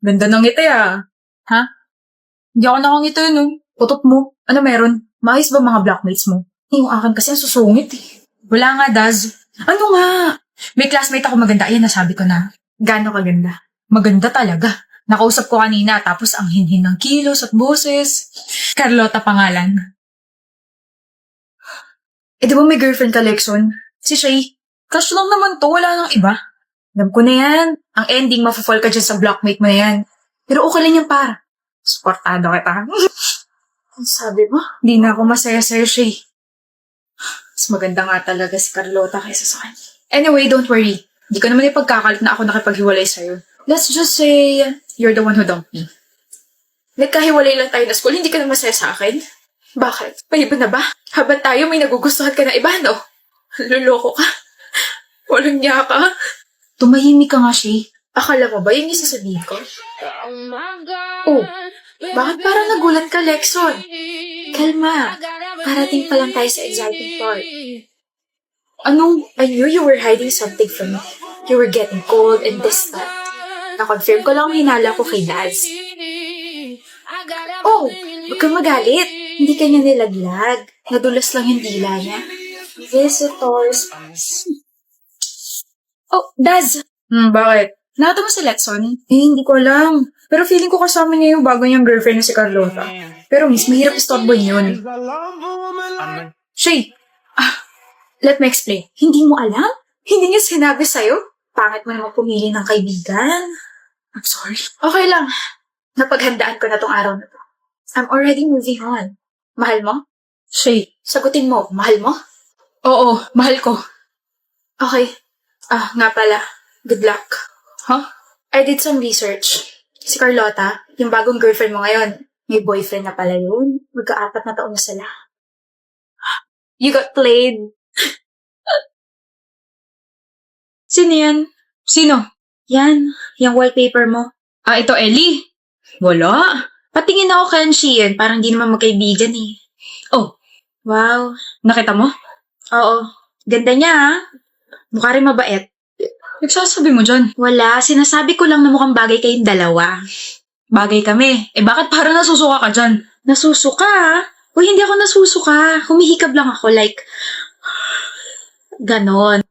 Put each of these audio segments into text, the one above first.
Ganda ng ngiti ah. Ha? Hindi ako nakangiti no. Putot mo. Ano meron? Maayos ba mga blackmates mo? Yung akin kasi ang susungit eh. Wala nga, Daz. Ano nga? May classmate ako maganda. Ayan, nasabi ko na. Gaano kaganda? Maganda talaga. Nakausap ko kanina tapos ang hinhin ng kilos at boses. Carlota pangalan. Di ba may girlfriend ka, Lexon? Si Shay. Crush lang naman to. Wala nang iba. Alam ko na yan. Ang ending, mafafall ka dyan sa blockmate mo na yan. Pero okay lang yan, para. Supportado kita. Ang sabi mo, di na ako masaya sa'yo, Shay. Mas maganda nga talaga si Carlota kaysa sa kanya. Anyway, don't worry. Di ko naman ipagkakalit na ako nakipaghiwalay sa'yo. Let's just say, you're the one who dumped me. Nagkahiwalay lang tayo na school, hindi ka na masaya sa akin? Bakit? May iba na ba? Habang tayo may nagugustuhan ka na iba, no? Luloko ka. Walang niya ka. Tumahimik ka nga, Shay. Akala mo ba yung isasabihin ko? Oh, bakit parang nagulat ka, Lexon? Kalma. Parating pa lang tayo sa exciting part. Anong? I knew you were hiding something from me. You were getting cold and distant. Na-confirm ko lang ang hinala ko kay Daz. Oh, huwag kang magalit. Hindi ka niya nilaglag. Nadulas lang yung dila niya. Visitors. Oh, Daz! Bakit? Nakita mo si Letson? Hindi ko alam. Pero feeling ko kasama niya yung bago niyang girlfriend na si Carlota. Pero miss, mahirap istorboy yun. Shay! Let me explain. Hindi mo alam? Hindi niya sinabi sa'yo? Pangit mo naman pumili ng kaibigan. I'm sorry. Okay lang. Napaghandaan ko na tong araw na to. I'm already moving on. Mahal mo? Shay, sagutin mo. Mahal mo? Oo, mahal ko. Okay. Nga pala. Good luck. Huh? I did some research. Si Carlota, yung bagong girlfriend mo ngayon, may boyfriend na pala yun. Magka-4 na taon na sila. You got played. Sino yan? Sino? Yan, yung wallpaper mo. Ito Ellie. Wala. Patingin ako kay Sheehan, parang di naman magkaibigan eh. Oh, wow. Nakita mo? Oo. Ganda niya ha. Mukha rin mabait. Nagsasabi mo dyan? Wala, sinasabi ko lang na mukhang bagay kayong dalawa. Bagay kami. Bakit parang nasusuka ka dyan? Nasusuka ha? Uy, hindi ako nasusuka. Humihikab lang ako, like, ganon.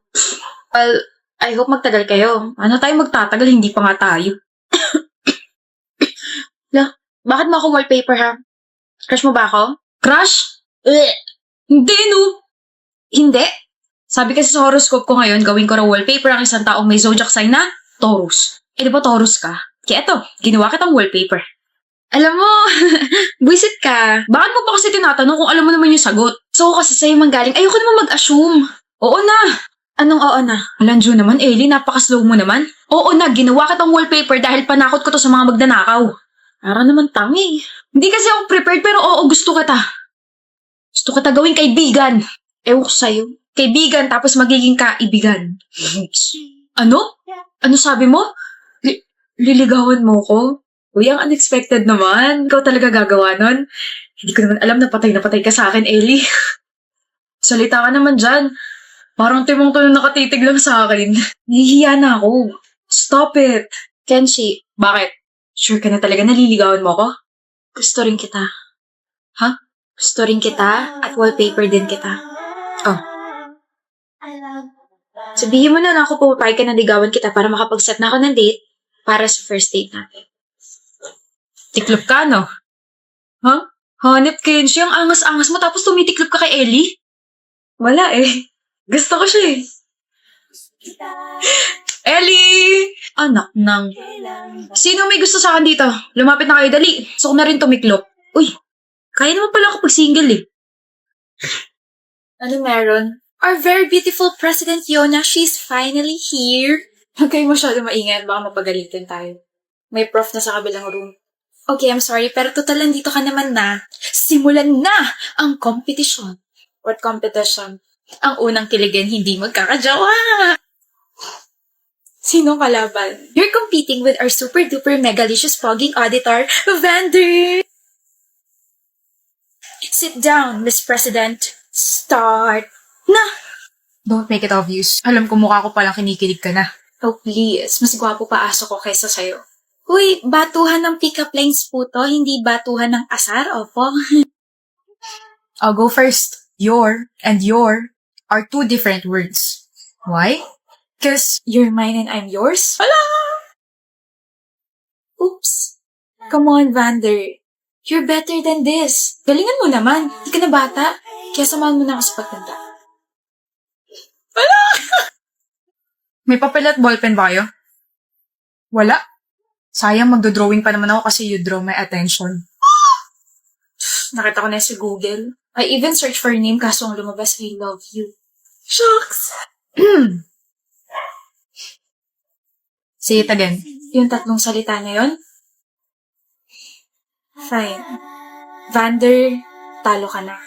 Well, I hope magtagal kayo. Ano tayo magtatagal? Hindi pa nga tayo. Bakit mo ako wallpaper ha? Crush mo ba ako? Crush? Hindi no. Hindi? Sabi kasi sa horoscope ko ngayon, gawin ko raw wallpaper ang isang taong may zodiac sign na Taurus. Di ba Taurus ka? Kaya eto, ginawa kitang wallpaper. Alam mo, buisit ka. Bakit mo pa kasi tinatanong kung alam mo naman yung sagot? So kasi sa'yo manggaling, ayoko naman mag-assume. Oo na. Anong oo na? Alanjo naman, Ellie, napaka-slow mo naman. Oo na, ginawa kitang wallpaper dahil panakot ko to sa mga magnanakaw. Para naman tangi. Hindi kasi ako prepared pero oo, gusto kita. Gusto kita gawing kaibigan. Ewan ko sa'yo. Kaibigan tapos magiging kaibigan. Ano? Ano sabi mo? Liligawan mo ko? Uy, ang unexpected naman. Ikaw talaga gagawa nun? Hindi ko naman alam na patay ka sa akin, Ellie. Salita ka naman dyan. Parang timong to na nakatitig lang sa akin. Nahihiya na ako. Stop it. Kenshi, bakit? Sure ka na talaga naliligawan mo ko? Gusto rin kita. Ha? Gusto rin kita at wallpaper din kita. Oh. Sabihin mo na ako pumapayag ka na ligawan kita para makapag-set na ako ng date para sa first date natin. Tiklop ka, no? Huh? Hanep, Kenshi, ang angas-angas mo tapos tumitiklop ka kay Ellie? Wala eh. Gusto ko siya eh. Ellie! Anak ng... Sino may gusto sa akin dito? Lumapit na kayo, dali. Gusto ko na rin tumiklop. Uy, kaya naman pala ako pag single eh. Ano meron? Our very beautiful President Yona, she's finally here. Huwag kayo masyado maingay, baka mapagalitin tayo. May prof na sa kabilang room. Okay, I'm sorry, pero total nandito ka naman na. Simulan na ang competition. What competition? Ang unang kiligin, hindi magkakajawa. Sinong kalaban? You're competing with our super-duper megalicious fogging auditor, Vander! Sit down, Miss President. Start na! Don't make it obvious. Alam ko mukha ko palang kinikilig ka na. Oh, please. Mas gwapo pa aso ko kaysa sa'yo. Uy, batuhan ng pick-up lines po to, hindi batuhan ng asar, opo. I'll go first. Your and your are two different words. Why? Because You're mine and I'm yours? Hala! Oops. Come on, Vander. You're better than this. Galingan mo naman. Hindi ka na bata. Kaya samahan mo na ako sa pagtanda. may papel at ballpen ba kayo? Wala. Sayang, magdodrawing pa naman ako kasi you draw my attention. Nakita ko na sa Google. I even searched for your name kaso ang lumabas, I love you. Shucks! Say it again. Yung tatlong salita na yon? Fine. Vander, talo ka na.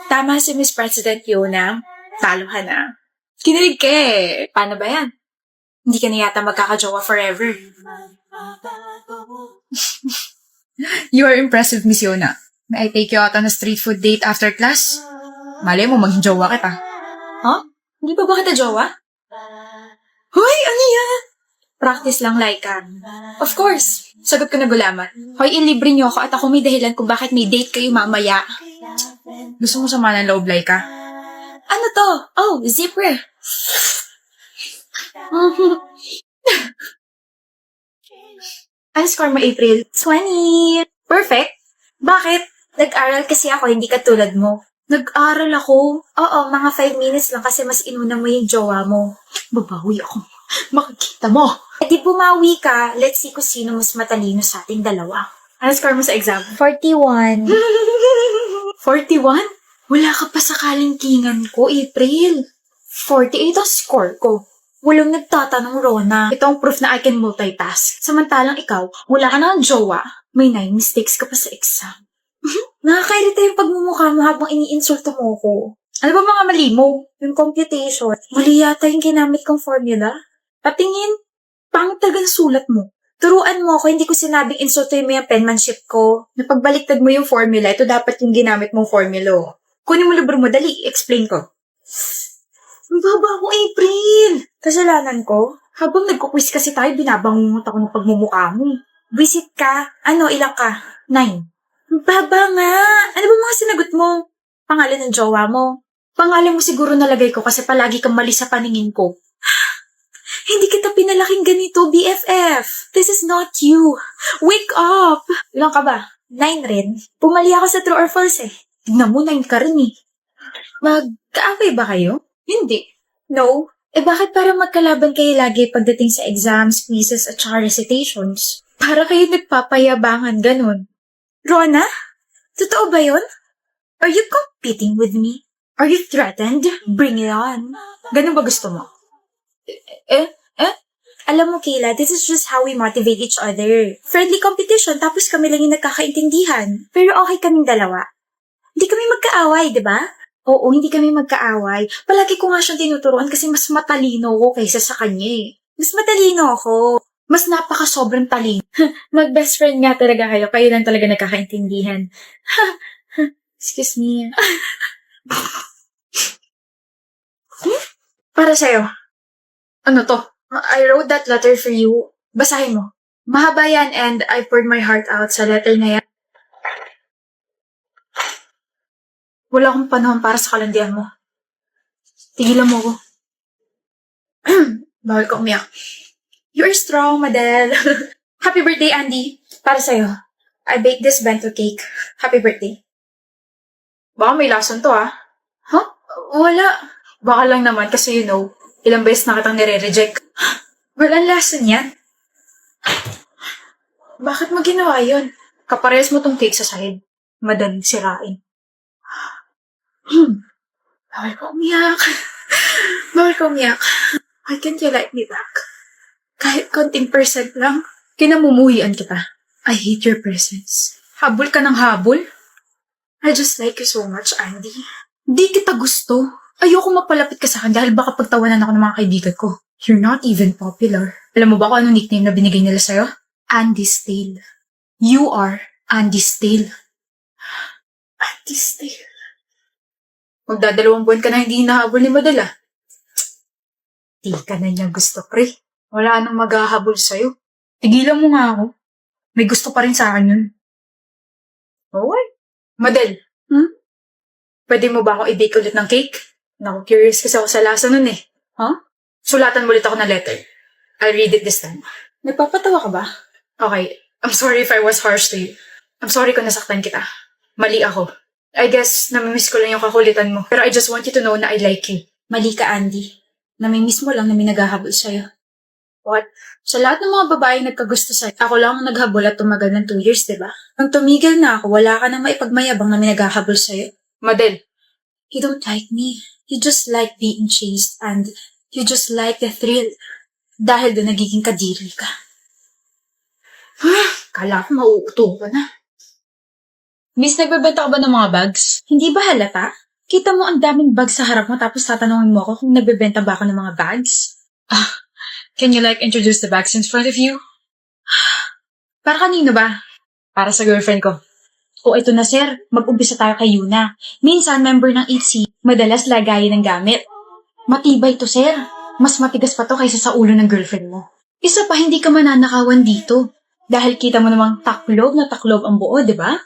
Tama si Miss President Yona, talo ka na. Kinilig ka eh. Paano ba yan? Hindi ka na yata magkakajowa forever. You are impressive, Miss Yona. May I take you out on a street food date after class? Malay mo, mag-jowa kita. Huh? Hindi pa ba kita jowa? Hoy, ano yan? Practice lang, Laika. Of course. Sagot ko na gulaman. Hoy, ilibre niyo ako at ako may dahilan kung bakit may date kayo mamaya. Gusto mo sama ng loob, Laika? Ano to? Oh, zipper. Ano score mo, April? 20. Perfect. Bakit? Nag-aral kasi ako, hindi katulad mo. Nag-aral ako? Oo, mga 5 minutes lang kasi mas inuna mo yung jowa mo. Babawi ako. Makikita mo. E di bumawi ka, let's see kung sino mas matalino sa ating dalawa. Ano score mo sa exam? 41. 41? Wala ka pa sa kalingkingan ko, April. 48 ang score ko. Walang nagtatanong, Rona. Ito ang proof na I can multitask. Samantalang ikaw, wala ka na ng jowa. May 9 mistakes ka pa sa exam. Nakakairita yung pagmumukha mo habang iniinsulto mo ko. Ano ba mga mali mo? Yung computation. Mali yata yung ginamit kong formula. Patingin, pangit talaga ng sulat mo. Turuan mo ako, hindi ko sinabing insultuin mo yung penmanship ko. Napagbaliktad mo yung formula, ito dapat yung ginamit mong formula. Kunin mo libro mo, dali, explain ko. Ang baba ko, April! Kasalanan ko? Habang nagkukwis kasi tayo, binabangungot ako ng pagmumukha mo. Visit ka. Ano, ilang ka? 9. Ang baba nga! Ano ba mga sinagot mo? Pangalan ng jowa mo? Pangalan mo siguro nalagay ko kasi palagi kang mali sa paningin ko. Hindi kita pinalaking ganito, BFF. This is not you. Wake up! Ilang ka ba? 9 rin. Pumali ako sa true or false eh. Tignan mo, 9 ka rin eh. Magkaaway ba kayo? Hindi. No? Eh bakit parang magkalaban kayo lagi pagdating sa exams, quizzes, at saka recitations? Para kayo nagpapayabangan ganun. Rona? Totoo ba yun? Are you competing with me? Are you threatened? Bring it on. Ganun ba gusto mo? Alam mo, Kayla, this is just how we motivate each other. Friendly competition, tapos kami lang yung nagkakaintindihan. Pero okay kaming dalawa. Hindi kami magkaaway, di ba? Oo, hindi kami magkaaway. Palagi ko nga siyang tinuturuan kasi mas matalino ko kaysa sa kanya eh. Mas matalino ako. Mas napaka-sobrang talino. Mag-best friend nga talaga kayo. Kayo lang talaga nagkakaintindihan. Excuse me. Para sa'yo. Ano to? I wrote that letter for you. Basahin mo. Mahaba yan and I poured my heart out sa letter na yan. Wala akong panahon para sa kalandian mo. Tigilan mo ko. Bawal ka umiyak. You're strong, Madel. Happy birthday, Andy. Para sa'yo. I baked this bento cake. Happy birthday. Baka may lason to, ah. Huh? Wala. Baka lang naman kasi you know, ilang beses na kitang nire-reject. Walang lason yan. Bakit mo ginawa yun? Kaparehas mo tong cake sa sahig. Madaling sirain. Bawal ko umiyak. Bawal ko umiyak. Why can't you like me back? Kahit konting percent lang, kinamumuhian kita. I hate your presence. Habol ka ng habol? I just like you so much, Andy. Di kita gusto. Ayoko mapalapit ka sa akin dahil baka pagtawanan ako ng mga kaibigan ko. You're not even popular. Alam mo ba kung anong nickname na binigay nila sa'yo? Andy Stale. You are Andy Stale. Andy Stale. Magdadalawang buwan ka na hindi hinahabol ni Madela. Di ka na niya gusto, pre. Wala nang maghahabol sa'yo. Tigilan mo nga ako. May gusto pa rin sa akin yun. Okay. Madel. Pwede mo ba akong i-bake ulit ng cake? Naku, curious kasi ako sa lasa nun eh. Huh? Sulatan mo ulit ako ng letter. I'll read it this time. Nagpapatawa ka ba? Okay. I'm sorry if I was harsh to you. I'm sorry kung nasaktan kita. Mali ako. I guess, namimiss ko lang yung kakulitan mo. Pero I just want you to know na I like you. Mali ka, Andy. Namimiss mo lang na may naghahabol sa'yo. What? Sa lahat ng mga babaeng nagkagusto sa'yo, ako lang ang naghabol at tumagal ng 2 years, diba? Nang tumigil na ako, wala ka na maipagmayabang na may naghahabol sa'yo. Madel. You don't like me. You just like being chased and you just like the thrill. Dahil doon nagiging kadiri ka. Kala ko mauuto ka na. Miss, nagbebenta ka ba ng mga bags? Hindi ba halata? Kita mo ang daming bags sa harap mo tapos tatanungin mo ako kung nagbebenta ba ako ng mga bags? Can you introduce the bags in front of you? Para kanino ba? Para sa girlfriend ko. O ito na sir, mag-umpisa tayo kay Yuna. Minsan member ng ETC, madalas lagayin ng gamit. Matibay to sir. Mas matigas pa to kaysa sa ulo ng girlfriend mo. Isa pa, hindi ka mananakawan dito. Dahil kita mo namang taklob na taklob ang buo, di ba?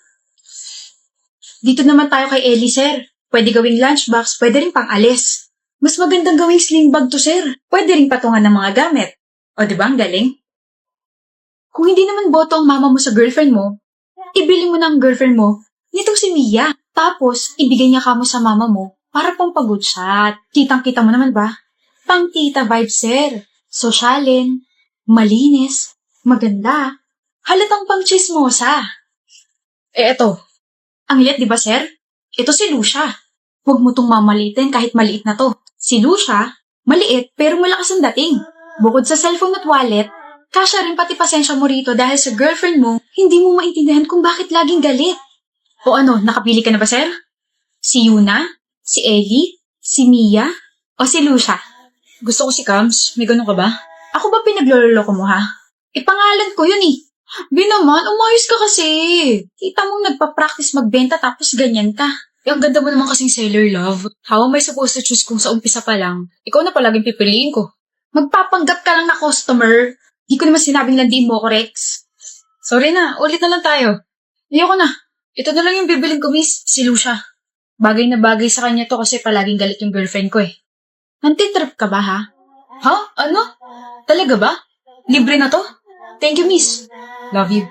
Dito naman tayo kay Ellie, sir. Pwede gawing lunchbox, pwede rin pang alis. Mas magandang gawing sling bag to, sir. Pwede rin patungan ng mga gamit. O, di ba? Ang galing. Kung hindi naman boto ang mama mo sa girlfriend mo, ibili mo na ang girlfriend mo nitong si Mia. Tapos, ibigay niya ka mo sa mama mo para pang pag-good shot. Kitang-kita mo naman ba? Pang tita vibe, sir. Sosyalin, malinis, maganda, halatang pang chismosa. Eto. Ang liit, di ba, sir? Ito si Lucia. Huwag mo tong mamalitin kahit maliit na to. Si Lucia, maliit pero malakas ang dating. Bukod sa cellphone at wallet, kasya rin pati pasensya mo rito dahil sa girlfriend mo, hindi mo maintindihan kung bakit laging galit. O ano, nakapili ka na ba, sir? Si Yuna? Si Ellie? Si Mia? O si Lucia? Gusto ko si Cams. May ganun ka ba? Ako ba pinagloloko mo, ha? Ipangalan ko yun eh. Naman, umayos ka kasi. Kita mong nagpa-practice magbenta tapos ganyan ka. Ang ganda mo naman kasing sailor, love. How am I supposed to choose kung sa umpisa pa lang? Ikaw na palaging pipiliin ko. Magpapanggap ka lang na customer. Di ko naman sinabing landiin mo ko, Rex. Sorry na, ulit na lang tayo. Ayoko na. Ito na lang yung bibiling ko, miss. Si Lucia. Bagay na bagay sa kanya to kasi palaging galit yung girlfriend ko eh. Nantitrip ka ba, ha? Ha? Ano? Talaga ba? Libre na to? Thank you, miss. Love you.